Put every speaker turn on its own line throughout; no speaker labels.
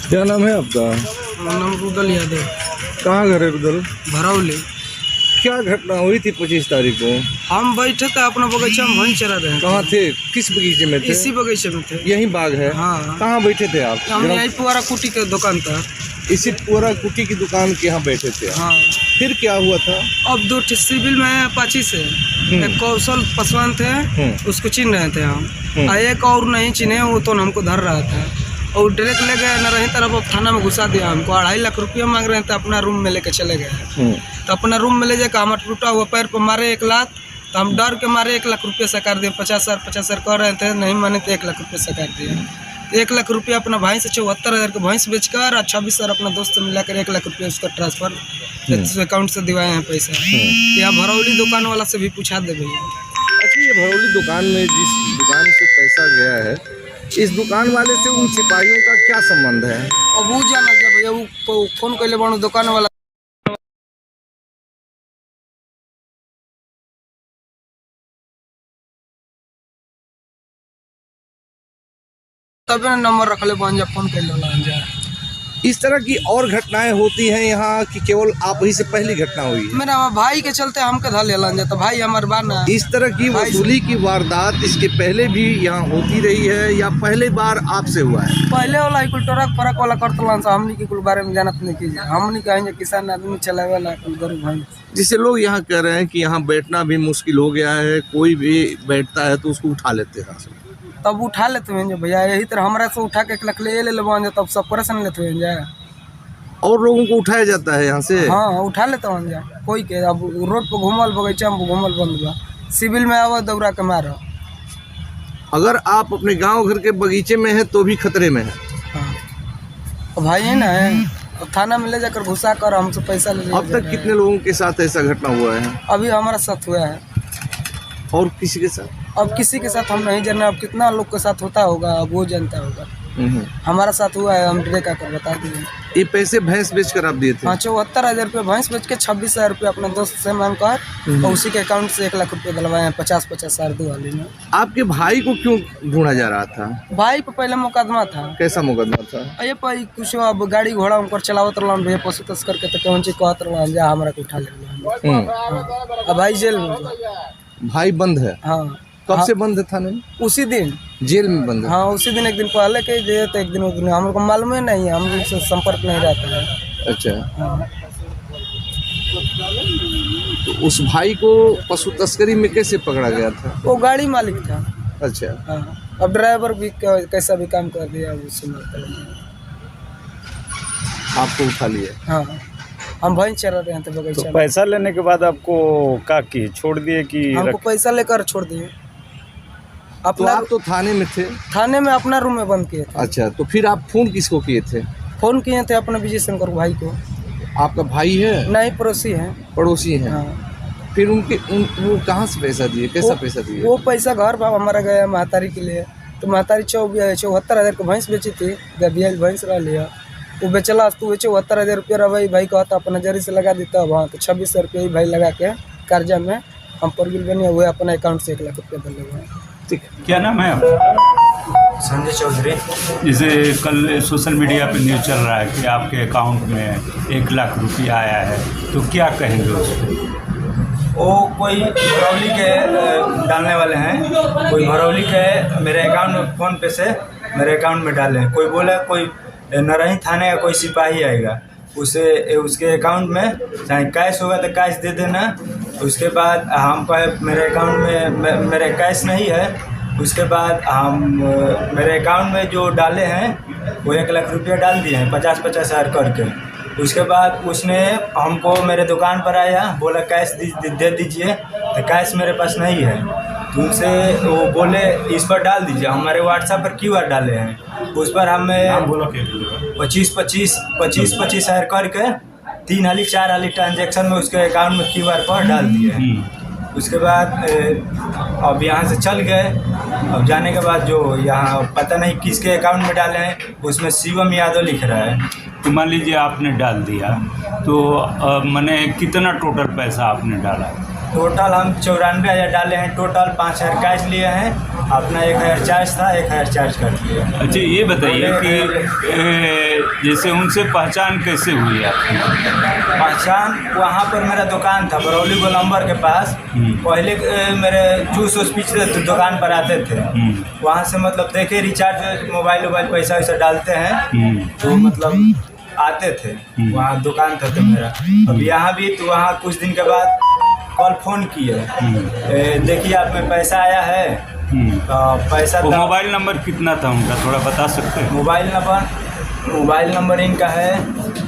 क्या नाम है आपका?
मेरा नाम रुदल यादव।
कहाँ घर है रुदल?
भरौली।
क्या घटना हुई थी 25 तारीख को?
हम बैठे थे अपना बगीचा में, वहीं चरा रहे थे।
कहाँ थे? किस बगीचे में थे?
इसी बगीचे में थे।
यही बाग है?
हाँ।
कहाँ बैठे थे आप?
हम यहीं पुआरा कुटी के दुकान था।
इसी पुआरा कुटी की दुकान के यहाँ बैठे थे?
हाँ।
फिर क्या हुआ था?
अब दो सिविल में अपाची से एक कौशल पासवान थे, उसको चिन्ह रहे थे हम, और एक और नहीं चिन्हे, वो तो हमको धर रहा था और डायरेक्ट ले गए न रही तरफ, अब थाना में घुसा दिया हमको। 2.5 लाख रुपया मांग रहे थे, अपना रूम में लेके चले गए। तो अपना रूम में ले जाकर हमारा टूटा हुआ पैर पर मारे 1 लाख। तो हम डर के मारे 1 लाख रुपया सरकार दिए। 50,000 कह रहे थे, नहीं माने तो 1 लाख रुपया सरकार दिए। 1 लाख रुपया अपना भाई से 74,000 का भैंस बेचकर और 26,000 अपना दोस्त से मिलाकर 1 लाख रुपया उसका ट्रांसफर अकाउंट से दिवाए हैं पैसा। या भरौली दुकान वाला से भी पूछा दे भैया।
अच्छा, ये भरौली दुकान में जिस दुकान से पैसा गया है, इस दुकान वाले से उन सिपाहियों का क्या संबंध है?
अब वो जाना जब भैया वो फोन कैले बनो दुकान वाला, तब नंबर रख ले बन जा, फोन कर लो।
इस तरह की और घटनाएं होती हैं यहाँ कि केवल आप ही से पहली घटना हुई है?
मेरा भाई के चलते हमके धर ले जाता, भाई हमार बाना।
इस तरह की वसूली की वारदात इसके पहले भी यहाँ होती रही है या पहले बार आपसे हुआ है?
पहले वाला कुल ट्रक फरक वाला करतलन से हमनी के कुल बारे में जानत नहीं कीजिए। हमनी कहेंगे किसान आदमी चलावे वाला कुल गरीब भाई।
जिससे लोग यहाँ कह रहे हैं कि यहाँ बैठना भी मुश्किल हो गया है, कोई भी बैठता है तो उसको उठा लेते हैं।
तब उठा लेते हैं भैया, यही तरह हमारा से उठा के 1 लाख ले ले तब सब परेशान लेते हैं जाए।
और लोगों को उठाया जाता है यहाँ से?
हाँ, उठा लेते हैं जाए कोई के। अब रोड पर घूमल, बगीचा में घूमल बंद बा, सिविल में आवा दौड़ा के मारो।
अगर आप अपने गांव घर के बगीचे में हैं तो भी खतरे में है?
हाँ भाई है ना, तो थाना में ले जाकर घुसा कर हमसे पैसा ले।
अब तक कितने लोगों के साथ ऐसा घटना हुआ है?
अभी हमारा साथ हुआ है।
और किसी के साथ?
अब किसी के साथ हम नहीं जाने, अब कितना लोग के साथ होता होगा अब वो जानता होगा। हमारा साथ हुआ है, हम डायरेक्ट आकर बता दिए।
ये पैसे भैंस बेच कर आप दिए थे?
हाँ, 74,000 रुपये भैंस बेच के 26,000 रुपये अपने दोस्त से मांग कर और उसी के अकाउंट से 1 लाख रुपये डलवाए हैं। 50,000 दो वाली में।
आपके भाई को क्यों ढूंढा जा रहा था?
भाई पे पहले मुकदमा था।
कैसा मुकदमा था?
ये भाई कुछ अब गाड़ी घोड़ा उनकर चलावत रहन भैया, पशु तस्कर के, तो कौन चीज कहत रहन जा हमारा को उठा ले। अब भाई जेल में।
भाई बंद है?
हाँ।
कब से बंद है थाने में?
उसी दिन
जेल में बंद है?
हाँ, उसी दिन, 1 दिन पहले के गए तो 1 दिन उस दिन हमको मालूम ही नहीं है, हम उनसे संपर्क नहीं रहता है।
अच्छा।
हाँ।
तो उस भाई को पशु तस्करी में कैसे पकड़ा गया था?
वो गाड़ी मालिक था।
अच्छा।
हाँ, अब ड्राइवर भी कैसा भी काम कर दिया उससे।
आपको उठा लिया?
हाँ, हम वहीं चला रहे थे बगीचा।
तो पैसा लेने के बाद आपको क्या किए, छोड़ दिए कि?
हमको पैसा लेकर छोड़ दिए।
तो
अपना
आप तो थाने में थे?
थाने में अपना रूम में बंद किए थे।
अच्छा, तो फिर आप फोन किसको किए थे?
फोन किए थे अपने विजय शंकर भाई को।
आपका भाई है?
नहीं, पड़ोसी हैं।
पड़ोसी हैं?
हाँ।
फिर वो कहाँ से पैसा दिए, कैसा पैसा दिए?
वो पैसा घर बाप हमारा गया महतारी के लिए, तो महतारी 74,000 का भैंस बेची थी, गबियल भैंस रह लिया। वो बेचला तो 74,000 रुपया रहा। भाई कहता अपना जरी से लगा देता। वहाँ तो 26,000 रुपया भाई लगा के कर्जा में हम परगिल बने हुए, अपने अकाउंट से 1 लाख रुपया दे हुए।
ठीक।
क्या नाम है आपका?
संजय चौधरी।
जैसे कल सोशल मीडिया पे न्यूज़ चल रहा है कि आपके अकाउंट में 1 लाख रुपया आया है, तो क्या कहेंगे उस पर?
वो कोई भरौली के डालने वाले हैं, कोई भरौली के मेरे अकाउंट में फ़ोन पे से मेरे अकाउंट में डाले। कोई बोला कोई नरही थाने का कोई सिपाही आएगा, उसे उसके अकाउंट में चाहे कैश होगा तो कैश दे देना। उसके बाद हम मेरे अकाउंट में मेरे कैश नहीं है। उसके बाद हम मेरे अकाउंट में जो डाले हैं वो 1 लाख रुपया डाल दिए हैं, 50,000 हज़ार करके। उसके बाद उसने हमको मेरे दुकान पर आया, बोला कैश दे दीजिए, तो कैश मेरे पास नहीं है। तो उनसे वो बोले इस पर डाल दीजिए। हमारे व्हाट्सएप पर QR डाले हैं, उस पर हमें 25,000 हज़ार करके 3 हाली 4 हाली ट्रांजेक्शन में उसके अकाउंट में QR पर डाल दिए हैं। उसके बाद अब यहाँ से चल गए। अब जाने के बाद जो यहाँ पता नहीं किसके अकाउंट में डाले हैं, उसमें शिवम यादव लिख रहा है।
तो मान लीजिए आपने डाल दिया, तो मैंने कितना टोटल पैसा आपने डाला?
टोटल हम 94,000 डाले हैं। टोटल 5,000 कैश लिए हैं, अपना 1,000 चार्ज था, 1,000 चार्ज कर दिए।
अच्छा ये बताइए कि जैसे उनसे पहचान कैसे हुई आपकी?
पहचान वहाँ पर मेरा दुकान था बरौली गोलंबर के पास। पहले मेरे जूस उस पीछे दुकान पर आते थे, वहाँ से मतलब देखे रिचार्ज मोबाइल पैसा वैसा डालते हैं तो मतलब आते थे, वहाँ दुकान था तो मेरा। अब यहाँ भी तो वहाँ कुछ दिन के बाद कॉल फोन किए, देखिए आप में पैसा आया है। तो पैसा
वो मोबाइल नंबर कितना था उनका, थोड़ा बता सकते हैं?
मोबाइल नंबर इनका है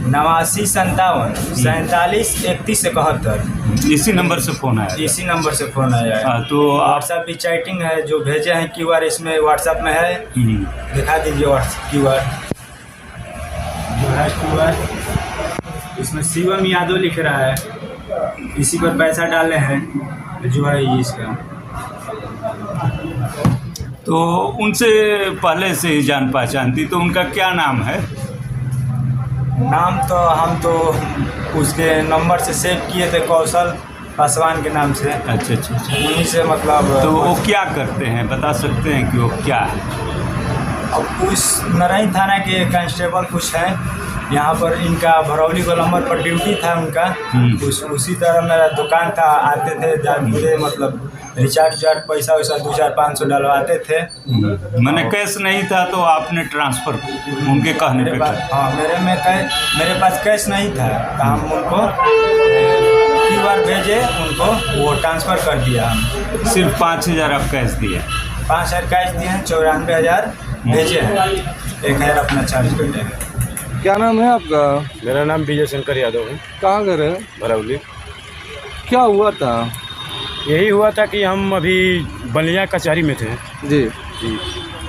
89 57 47 31 71।
इसी नंबर से फ़ोन आया?
इसी नंबर से फ़ोन आया है।
तो
व्हाट्सएप भी चैटिंग है, जो भेजे हैं QR इसमें व्हाट्सएप में है, दिखा दीजिए व्हाट्सएप QR जो है QR इसमें शिवम यादव लिख रहा है, इसी पर पैसा डाले हैं जो है इसका।
तो उनसे पहले से ही जान पहचान थी, तो उनका क्या नाम है?
नाम तो हम तो उसके नंबर से सेव किए थे, कौशल पासवान के नाम से।
अच्छा अच्छा अच्छा।
उन्हीं से मतलब।
तो वो क्या करते हैं, बता सकते हैं कि वो क्या है?
अब उस नरही थाना के कांस्टेबल कुछ हैं, यहाँ पर इनका भरौली गोलंबर पर ड्यूटी था उनका। उसी तरह मेरा दुकान था, आते थे जाते मतलब रिचार्ज पैसा वैसा 200-500 डलवाते थे।
मैंने कैश नहीं था तो आपने ट्रांसफ़र उनके कहने पे किया?
हाँ मेरे पास कैश नहीं था, तो हम उनको QR भेजे, उनको वो ट्रांसफ़र कर दिया। हम
सिर्फ 5,000 आप कैश दिए?
5,000 कैश दिए हैं, 94,000 भेजे हैं, 1,000 अपना चार्ज कर देंगे।
क्या नाम है आपका?
मेरा नाम विजय शंकर यादव है।
कहाँ घर है?
भरौली।
क्या हुआ था?
यही हुआ था कि हम अभी बलिया कचहरी में थे
जी
जी,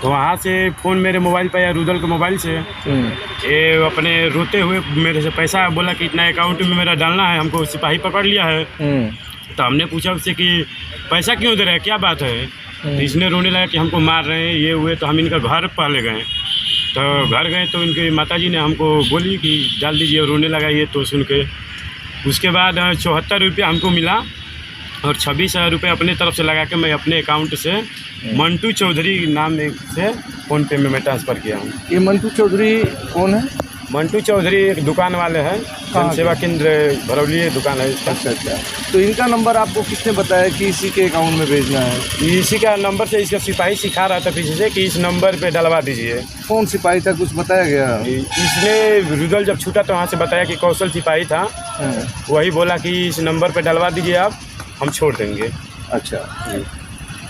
तो वहाँ से फ़ोन मेरे मोबाइल पर या रुदल के मोबाइल से ये अपने रोते हुए मेरे से पैसा बोला कि इतना अकाउंट में मेरा डालना है, हमको सिपाही पकड़ लिया है। तो हमने पूछा उससे कि पैसा क्यों दे रहे हैं, क्या बात है? तो इसने रोने लगा कि हमको मार रहे हैं ये हुए। तो हम इनका घर पहले गए, तो घर गए तो इनकी माताजी ने हमको बोली कि डाल दीजिए, रोने लगा ये। तो सुन के उसके बाद 74 रुपया हमको मिला और 26,000 रुपये अपने तरफ से लगा के मैं अपने अकाउंट से मंटू चौधरी नाम से फ़ोन पे में मैं ट्रांसफ़र किया हूँ।
ये मंटू चौधरी कौन है?
मंटू चौधरी एक दुकान वाले हैं, जन सेवा केंद्र भरौली दुकान है इसका।
अच्छा। तो इनका नंबर आपको किसने बताया कि इसी के अकाउंट में भेजना है?
इसी का नंबर से इसका सिपाही सिखा रहा था पीछे से कि इस नंबर पे डलवा दीजिए।
कौन सिपाही था, कुछ बताया गया?
इसने रुदल जब छूटा तो वहाँ से बताया कि कौशल सिपाही था, वही बोला कि इस नंबर पे डलवा दीजिए आप, हम छोड़ देंगे।
अच्छा।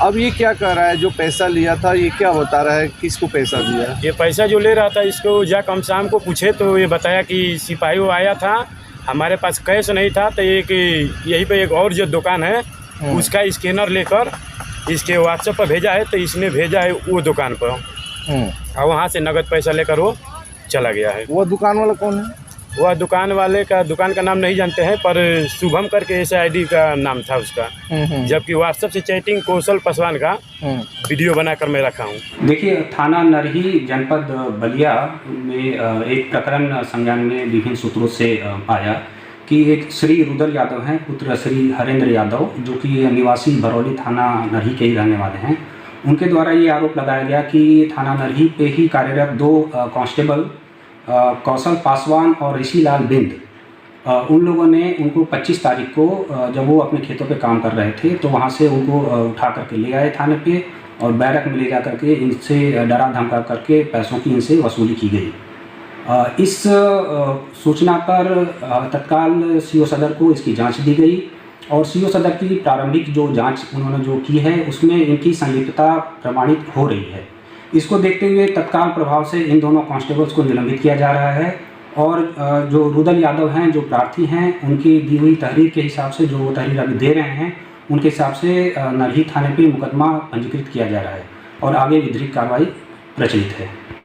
अब ये क्या कह रहा है, जो पैसा लिया था ये क्या बता रहा है, किसको पैसा दिया?
ये पैसा जो ले रहा था इसको जाकर हम शाम को पूछे तो ये बताया कि सिपाही वो आया था, हमारे पास कैश नहीं था, तो एक यहीं पे एक और जो दुकान है उसका स्कैनर लेकर इसके व्हाट्सएप पर भेजा है, तो इसने भेजा है वो दुकान पर और वहाँ से नगद पैसा लेकर वो चला गया है।
वो दुकान वाला कौन है?
वह दुकान वाले का दुकान का नाम नहीं जानते हैं, पर शुभम करके SID का नाम था उसका, जबकि व्हाट्सएप से चैटिंग कौशल पासवान का वीडियो बनाकर मैं रखा हूँ।
देखिए, थाना नरही जनपद बलिया में एक प्रकरण संज्ञान में विभिन्न सूत्रों से आया कि एक श्री रुदल यादव हैं, पुत्र श्री हरेंद्र यादव, जो कि निवासी भरौली थाना नरही के ही रहने वाले हैं। उनके द्वारा ये आरोप लगाया गया कि थाना नरही पे ही कार्यरत 2 कांस्टेबल कौशल पासवान और ऋषिलाल बिंद, उन लोगों ने उनको 25 तारीख को जब वो अपने खेतों पे काम कर रहे थे तो वहाँ से उनको उठा करके ले आए थाने पे और बैरक में ले जा करके इनसे डरा धमका करके पैसों की इनसे वसूली की गई। इस सूचना पर तत्काल CO सदर को इसकी जांच दी गई और CO सदर की प्रारंभिक जो जांच उन्होंने जो की है उसमें इनकी संलिप्तता प्रमाणित हो रही है। इसको देखते हुए तत्काल प्रभाव से इन दोनों कांस्टेबल्स को निलंबित किया जा रहा है और जो रुदल यादव हैं, जो प्रार्थी हैं, उनकी दी हुई तहरीर के हिसाब से, जो वो तहरीर अभी दे रहे हैं, उनके हिसाब से नरही थाने पे मुकदमा पंजीकृत किया जा रहा है और आगे विधिक कार्रवाई प्रचलित है।